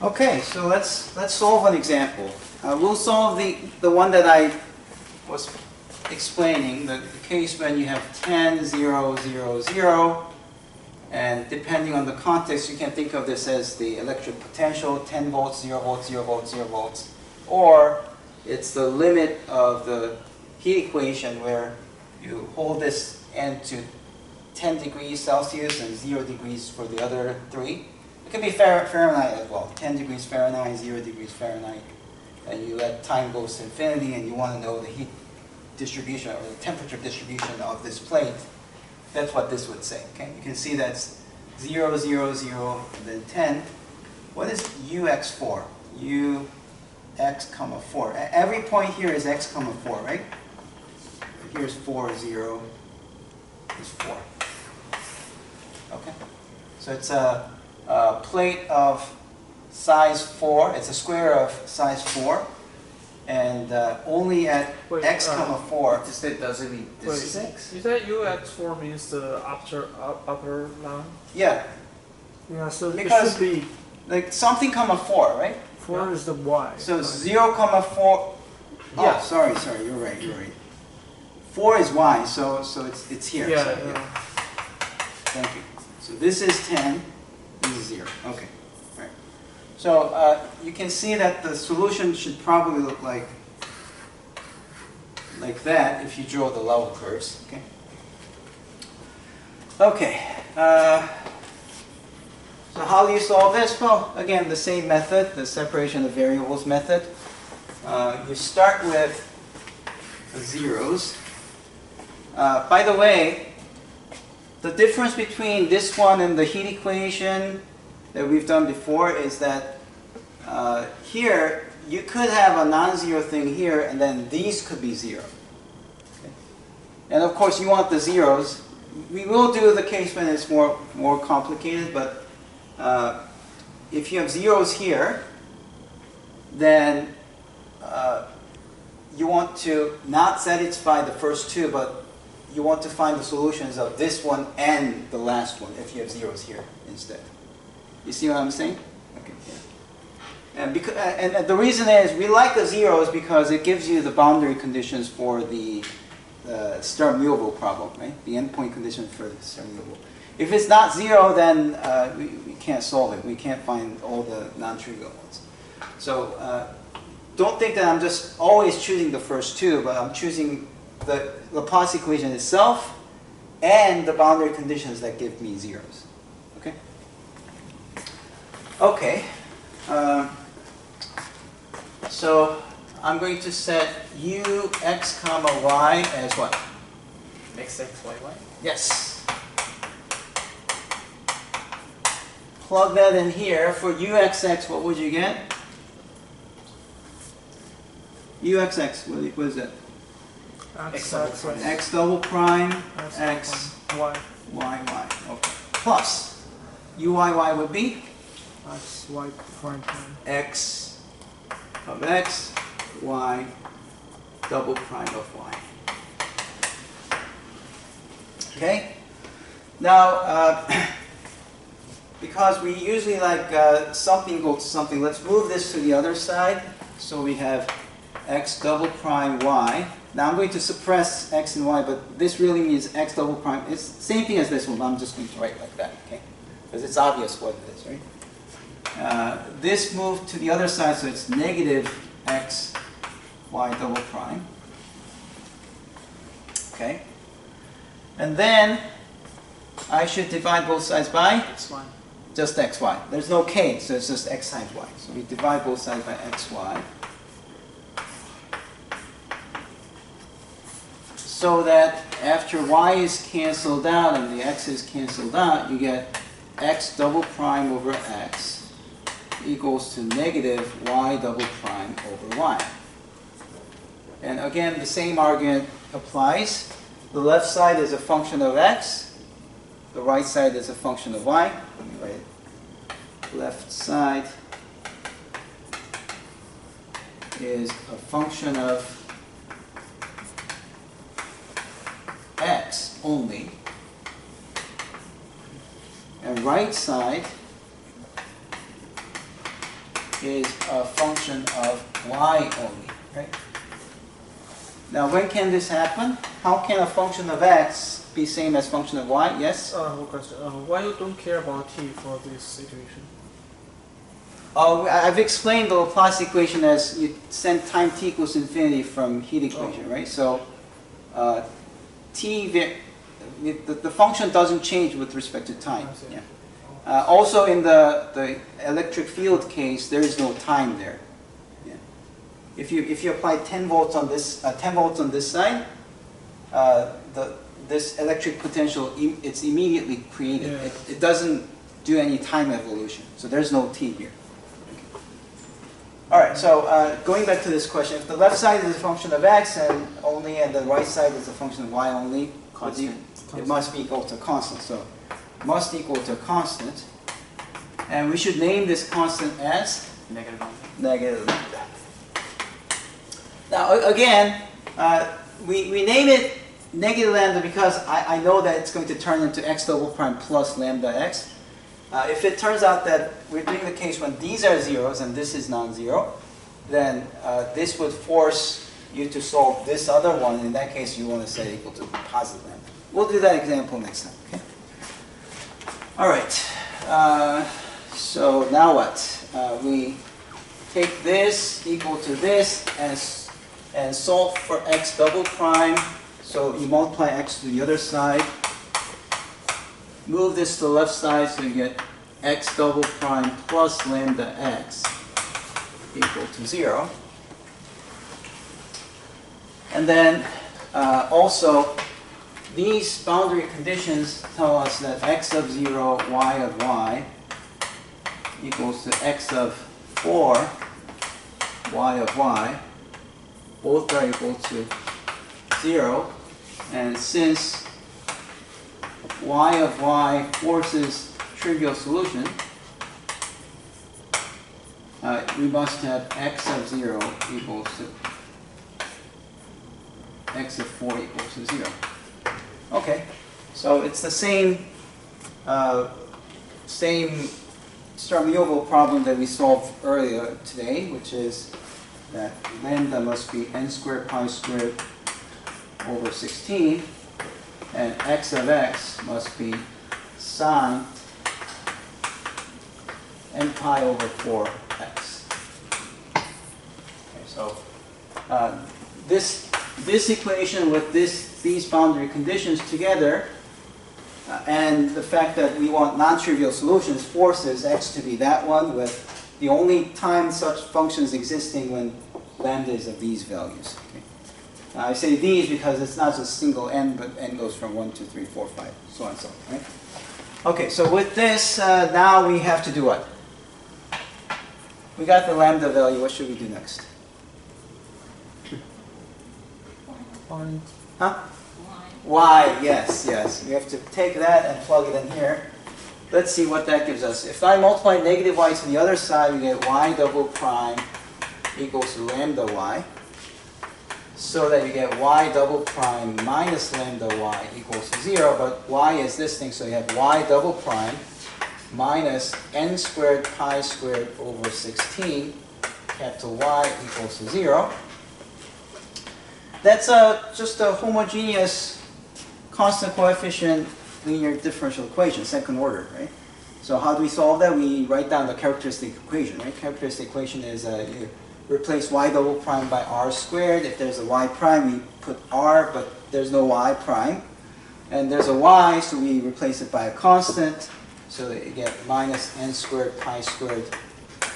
Okay, so let's solve an example. We'll solve the one that I was explaining, the case when you have 10, 0, 0, 0, and depending on the context, you can think of this as the electric potential, 10 volts, 0 volts, 0 volts, 0 volts, or it's the limit of the heat equation where you hold this n to 10 degrees Celsius and 0 degrees for the other three. It can be Fahrenheit as well, 10 degrees Fahrenheit, 0 degrees Fahrenheit, and you let time go to infinity and you want to know the heat distribution or the temperature distribution of this plate. That's what this would say. Okay, you can see that's 0, 0, 0, and then 10. What is ux for? Ux, comma 4. Every point here is x, comma 4, right? Here's 4, 0 is 4. Okay, so it's a plate of size 4. It's a square of size 4. And only at x, comma 4. That doesn't mean this is x. You said ux4 means the upper line? Yeah. Yeah, so Because it should be like something, comma 4, right? 4 is the y. So right? 0, comma 4. Oh, Yeah. sorry, you're right. 4 is y, so it's here. Yeah, so, yeah. Thank you. So this is 10, this is 0. Okay. Right. So you can see that the solution should probably look like that if you draw the level curves. Okay. Okay. So how do you solve this? Well, again, the same method, the separation of variables method. You start with the zeros. By the way, the difference between this one and the heat equation that we've done before is that here you could have a non-zero thing here, and then these could be 0. Okay. And of course, you want the zeros. We will do the case when it's more complicated, but if you have zeros here, then you want to not satisfy the first two, but you want to find the solutions of this one and the last one if you have zeros here instead. You see what I'm saying? Okay. Yeah. And the reason is we like the zeros because it gives you the boundary conditions for the Sturm-Liouville problem, right? The endpoint conditions for the Sturm-Liouville. If it's not 0, then we can't solve it. We can't find all the non-trivial ones. So don't think that I'm just always choosing the first two, but I'm choosing the Laplace equation itself and the boundary conditions that give me zeros. Okay? Okay. So I'm going to set ux, comma y as what? X, X, Y, Y? Yes. Plug that in here. For uxx, what would you get? uxx, what is that? X double prime, x, y. y. Okay. Plus, uyy would be? X, y prime prime. X of x, y, double prime of y. Okay? Now, because we usually like something goes to something, let's move this to the other side. So we have x double prime y. Now I'm going to suppress x and y, but this really means x double prime. It's the same thing as this one, but I'm just going to write like that, okay? Because it's obvious what it is, right? This moved to the other side, so it's negative x y double prime. Okay? And then I should divide both sides by? X1. Just xy. There's no k, so it's just x times y. So we divide both sides by xy. So that after y is canceled out and the x is canceled out, you get x double prime over x equals to negative y double prime over y. And again, the same argument applies. The left side is a function of x. The right side is a function of y. Let me write it. Left side is a function of x only, and right side is a function of y only, right? Now, when can this happen? How can a function of x be same as function of y? Yes? One question. Why you don't care about t for this situation? I've explained the Laplace equation as you send time t equals infinity from heat equation, right? So the function doesn't change with respect to time. I see. Yeah. Also, in the electric field case, there is no time there. Yeah. If you apply 10 volts on this side, this electric potential it's immediately created. Yeah. It doesn't do any time evolution, so there's no t here. All right, so going back to this question, if the left side is a function of x and the right side is a function of y only, Constant. it must be equal to constant. So must equal to constant, and we should name this constant as Negative lambda. negative lambda. Now again, we name it negative lambda because I know that it's going to turn into x double prime plus lambda x. If it turns out that we're doing the case when these are zeros and this is non-zero, then this would force you to solve this other one. In that case, you want to set it equal to positive lambda. We'll do that example next time. Okay. All right. So now what? We take this equal to this and solve for x double prime. So you multiply x to the other side. Move this to the left side so you get x double prime plus lambda x equal to 0. And then also these boundary conditions tell us that x of 0, y of y equals to x of 4, y of y. Both are equal to 0. And since y of y forces trivial solution, we must have x of 0 equals to x of 4 equals to 0. Okay, so it's the same Sturm-Liouville problem that we solved earlier today, which is that lambda must be n squared pi squared over 16, and x of x must be sine n pi over 4x. Okay, so this equation with these boundary conditions together, and the fact that we want non-trivial solutions forces x to be that one with the only time such functions existing when lambda is of these values. Okay. I say these because it's not just single n, but n goes from 1, 2, 3, 4, 5, so on and so on. Right? Okay, so with this, now we have to do what? We got the lambda value. What should we do next? Find Huh? Y, yes, yes. We have to take that and plug it in here. Let's see what that gives us. If I multiply negative y to the other side, we get y double prime equals to lambda y. So that you get y double prime minus lambda y equals to 0. But y is this thing, so you have y double prime minus n squared pi squared over 16, capital Y equals to 0. That's just a homogeneous constant coefficient linear differential equation, second order, right? So how do we solve that? We write down the characteristic equation, right? Characteristic equation is you replace y double prime by r squared. If there's a y prime, we put r, but there's no y prime. And there's a y, so we replace it by a constant. So that you get minus n squared pi squared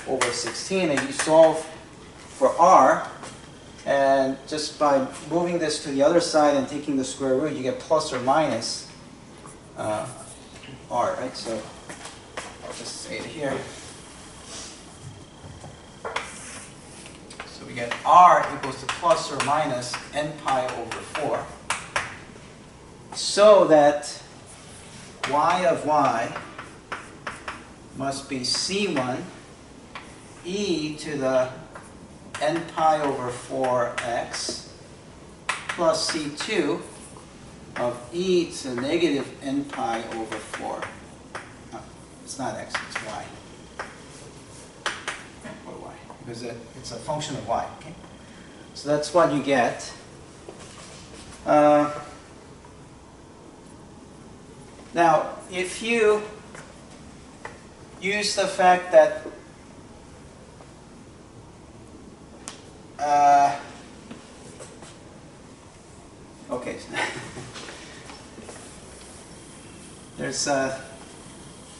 over 16. And you solve for r. And just by moving this to the other side and taking the square root, you get plus or minus r, right? So I'll just say it here. So we get r equals to plus or minus n pi over 4. So that y of y must be c1 e to the n pi over 4x plus c2 of e to negative n pi over 4. No, it's not x, it's y. because it's a function of y. Okay? So that's what you get. Now, if you use the fact that okay, there's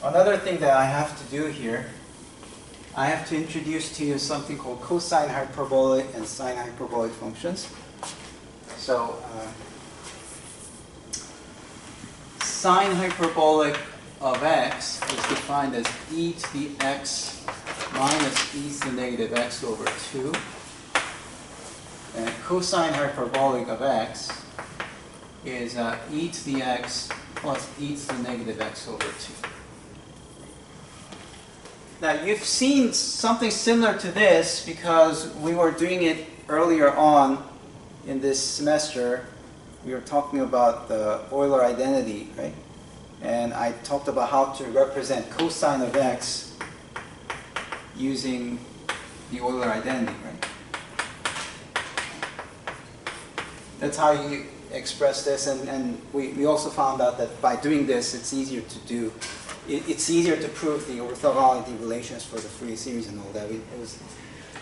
another thing that I have to do here. I have to introduce to you something called cosine hyperbolic and sine hyperbolic functions. So sine hyperbolic of x is defined as e to the x minus e to the negative x over 2. And cosine hyperbolic of x is e to the x plus e to the negative x over 2. Now you've seen something similar to this because we were doing it earlier on in this semester. We were talking about the Euler identity, right? And I talked about how to represent cosine of x using the Euler identity, right? That's how you express this, and we also found out that by doing this, it's easier to do. It's easier to prove the orthogonality relations for the Fourier series and all that. It was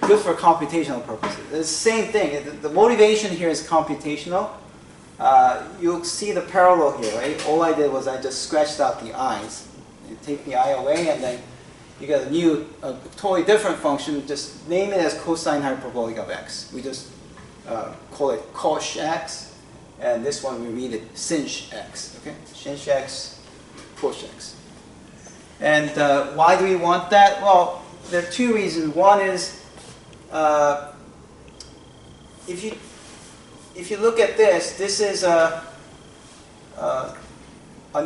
good for computational purposes. It's the same thing. The motivation here is computational. You'll see the parallel here, right? All I did was I just scratched out the i's. You take the I away, and then you get a new, totally different function. Just name it as cosine hyperbolic of x. We just call it cosh x, and this one we read it sinh x. Okay, sinh x, cosh x. And why do we want that? Well, there are two reasons. One is if you look at this, this is an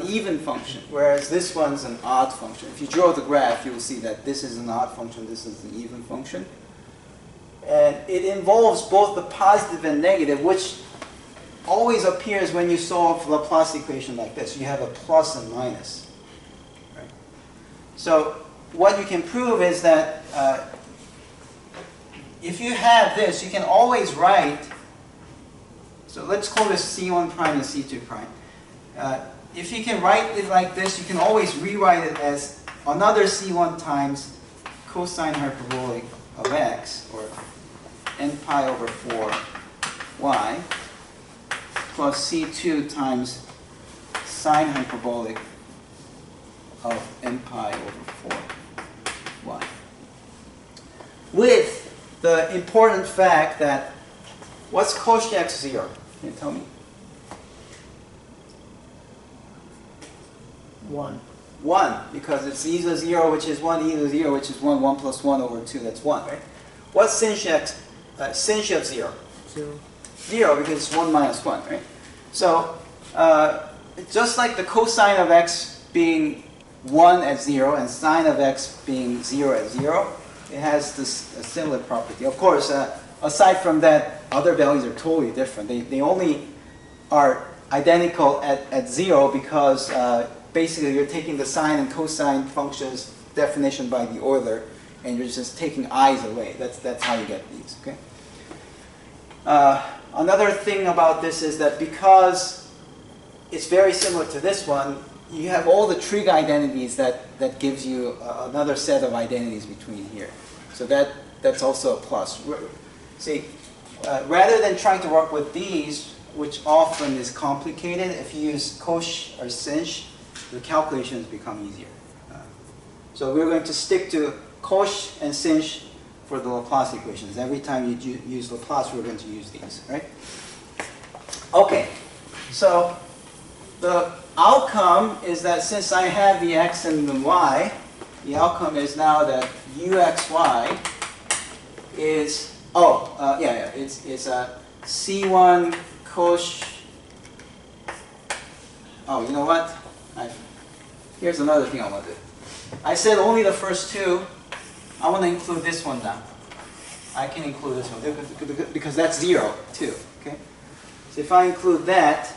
even function, whereas this one's an odd function. If you draw the graph, you will see that this is an odd function, this is an even function. And it involves both the positive and negative, which always appears when you solve Laplace equation like this. You have a plus and minus. Right? So what you can prove is that if you have this, you can always write. So let's call this C1 prime and C2 prime. If you can write it like this, you can always rewrite it as another C1 times cosine hyperbolic of x, or n pi over 4y, plus C2 times sine hyperbolic of n pi over 4y. With the important fact that, what's cosh x 0? Can you tell me? 1. 1, because it's e to the 0, which is 1, e to the 0, which is 1, 1 plus 1 over 2, that's 1, right? What's sinh x, sinh of 0? 0. 0, because it's 1 minus 1, right? So, just like the cosine of x being 1 at 0 and sine of x being 0 at 0, it has this a similar property. Of course, aside from that, other values are totally different. They only are identical at 0 because basically you're taking the sine and cosine functions definition by the Euler, and you're just taking i's away. That's how you get these. Okay. Another thing about this is that because it's very similar to this one, you have all the trig identities that gives you another set of identities between here. So that's also a plus. See, rather than trying to work with these, which often is complicated, if you use cosh or sinh, the calculations become easier. So we're going to stick to cosh and sinh for the Laplace equations. Every time you use Laplace, we're going to use these, right? Okay, so the outcome is that since I have the x and the y, the outcome is now that uxy is, it's a C1 cosh. Oh, you know what? Here's another thing I want to do. I said only the first two. I want to include this one now. I can include this one because that's 0 too. Okay. So if I include that,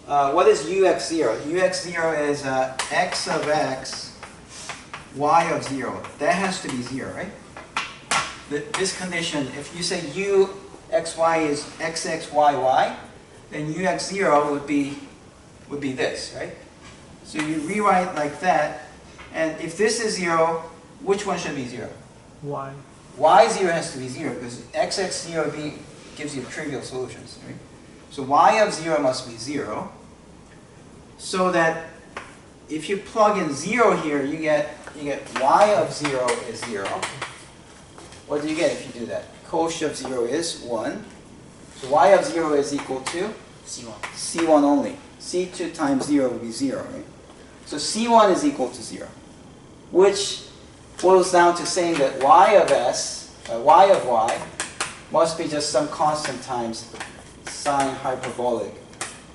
what is ux0? Ux0 is x of x, y of 0. That has to be 0, right? this condition, if you say u xy is xx yy, then ux0 would be this, right? So you rewrite like that, and if this is 0, which one should be 0? Y. Y0 has to be 0 because xx0 gives you trivial solutions, right? So y of 0 must be 0, so that if you plug in 0 here, you get y of 0 is 0. What do you get if you do that? Quotient of 0 is 1. So y of 0 is equal to C1. C1 only. C2 times 0 will be 0, right? So C1 is equal to 0, which boils down to saying that y of y must be just some constant times sine hyperbolic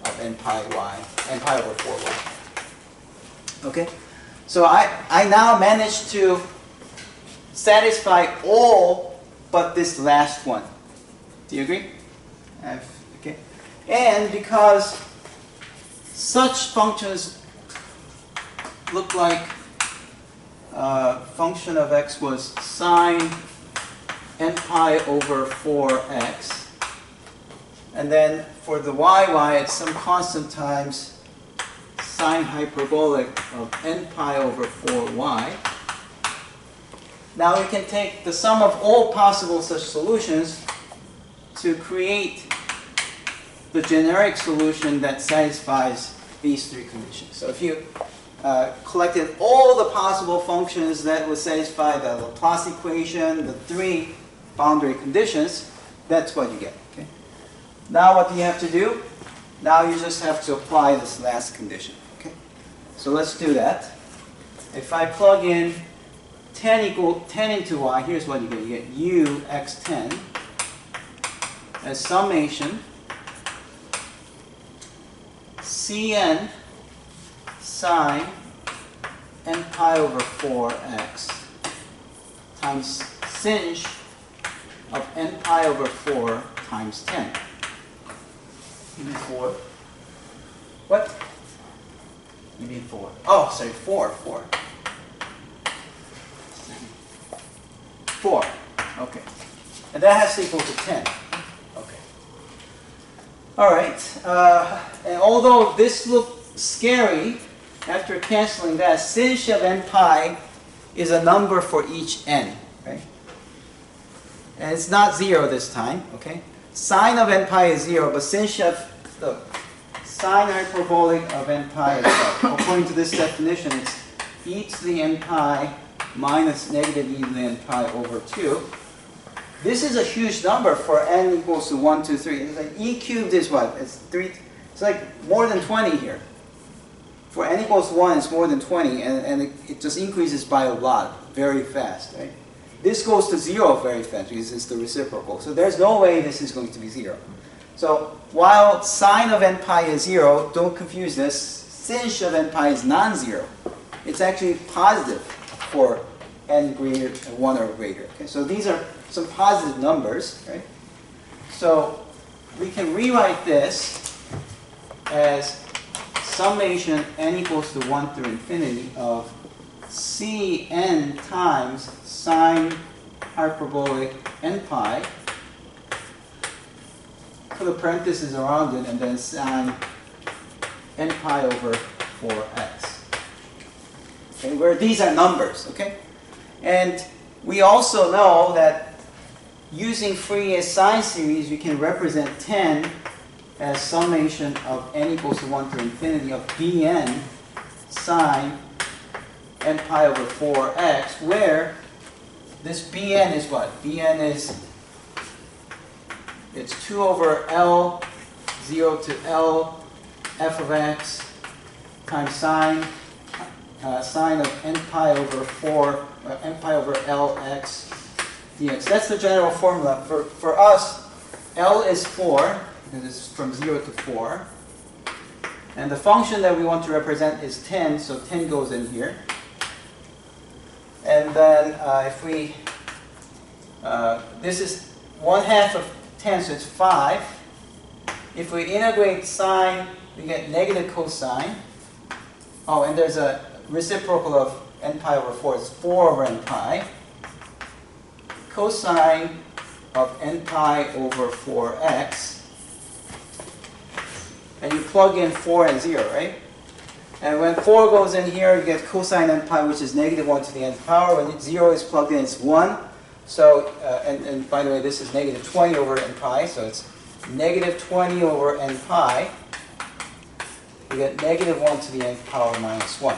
of n pi over 4y. Okay? So I now managed to satisfy all but this last one. Do you agree? Okay. And because such functions look like function of x was sine n pi over 4x, and then for the yy it's some constant times sine hyperbolic of n pi over 4y. Now we can take the sum of all possible such solutions to create the generic solution that satisfies these three conditions. So if you collected all the possible functions that would satisfy the Laplace equation, the three boundary conditions, that's what you get. Okay? Now what do you have to do? Now you just have to apply this last condition. Okay? So let's do that. If I plug in 10 into y, here's what you get. You get u x10 as summation Cn sine n pi over 4x times sinh of n pi over 4 times 10. You mean 4? What? You mean 4. Oh, sorry, 4. 4. Okay. And that has to equal to 10. Okay. All right. And although this looked scary, after canceling that, sinh of n pi is a number for each n, right? And it's not 0 this time, okay? Sine of n pi is 0, but sinh of the sine hyperbolic of n pi is, according to this definition, it's e to the n pi minus negative e to the n pi over 2. This is a huge number for n equals to 1, 2, 3. It's like e cubed is what? It's 3. It's like more than 20 here. For n equals 1, it's more than 20, and it just increases by a lot, very fast, right? This goes to 0 very fast because it's the reciprocal. So there's no way this is going to be 0. So while sine of n pi is 0, don't confuse this. Sinh of n pi is non-zero. It's actually positive for n greater than 1 or greater. Okay? So these are some positive numbers, right? So we can rewrite this as summation n equals to 1 through infinity of Cn times sine hyperbolic n pi, put a parenthesis around it, and then sine n pi over 4x. Okay, where these are numbers, okay? And we also know that using Fourier sine series, you can represent 10 as summation of n equals to 1 through infinity of bn sine n pi over 4x, where this bn is what? Bn is, it's 2 over L, 0 to L, f of x times sine of n pi over 4, n pi over Lx dx. That's the general formula. For us, L is 4, because it's from 0 to 4. And the function that we want to represent is 10, so 10 goes in here. And then if we, this is 1/2 of 10, so it's 5. If we integrate sine, we get negative cosine. Oh, and there's a reciprocal of n pi over 4. It's 4 over n pi. cosine of n pi over 4x. And you plug in 4 and 0, right? And when 4 goes in here, you get cosine n pi, which is negative 1 to the nth power. When 0 is plugged in, it's 1. So, and by the way, this is negative 20 over n pi, so it's negative 20 over n pi. You get negative 1 to the nth power minus 1.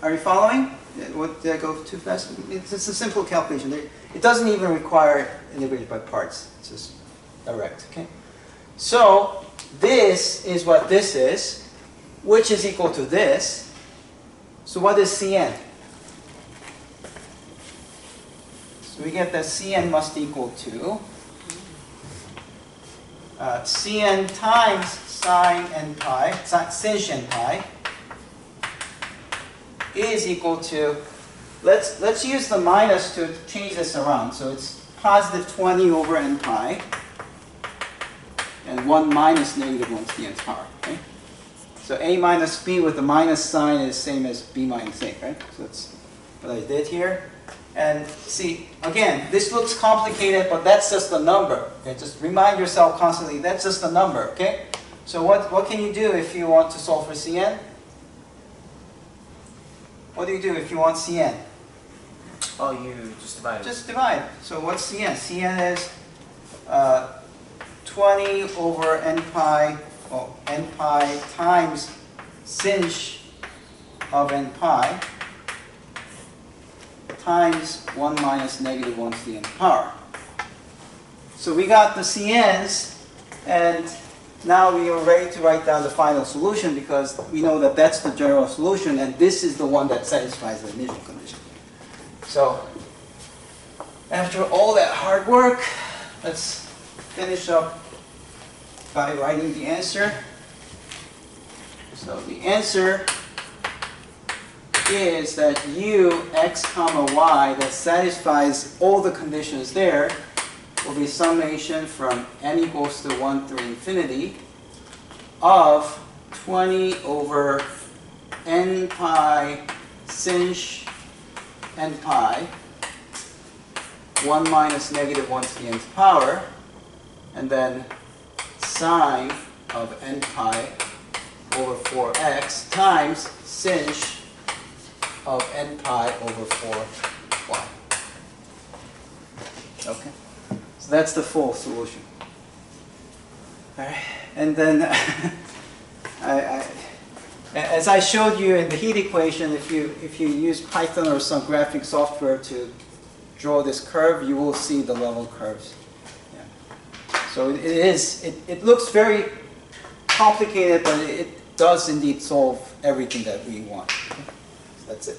Are you following? Did I go too fast? It's a simple calculation. It doesn't even require integrated by parts. It's just direct, okay? So, this is what this is, which is equal to this. So what is Cn? So we get that Cn must equal to Cn times sine n pi, sinh n pi, is equal to, let's use the minus to change this around. So it's positive 20 over n pi, and 1 minus negative 1 to the nth power, okay? So a minus b with the minus sign is same as b minus a, right? So that's what I did here. And see, again, this looks complicated, but that's just a number. Okay? Just remind yourself constantly, that's just a number, okay? So what can you do if you want to solve for Cn? What do you do if you want Cn? Oh, you just divide it. Just divide. So what's Cn? Cn is 20 over n pi times sinh of n pi times 1 minus negative 1 to the nth power. So we got the Cn's, and now we are ready to write down the final solution because we know that that's the general solution, and this is the one that satisfies the initial condition. So after all that hard work, let's finish up by writing the answer. So the answer is that u, x, comma, y that satisfies all the conditions there will be summation from n equals to 1 through infinity of 20 over n pi sinh n pi 1 minus negative 1 to the nth power, and then sine of n pi over 4x times sinh of n pi over 4y. Okay, so that's the full solution. All right, and then as I showed you in the heat equation, if you use Python or some graphic software to draw this curve, you will see the level curves. Yeah. So it looks very complicated, but it does indeed solve everything that we want. Okay? So that's it.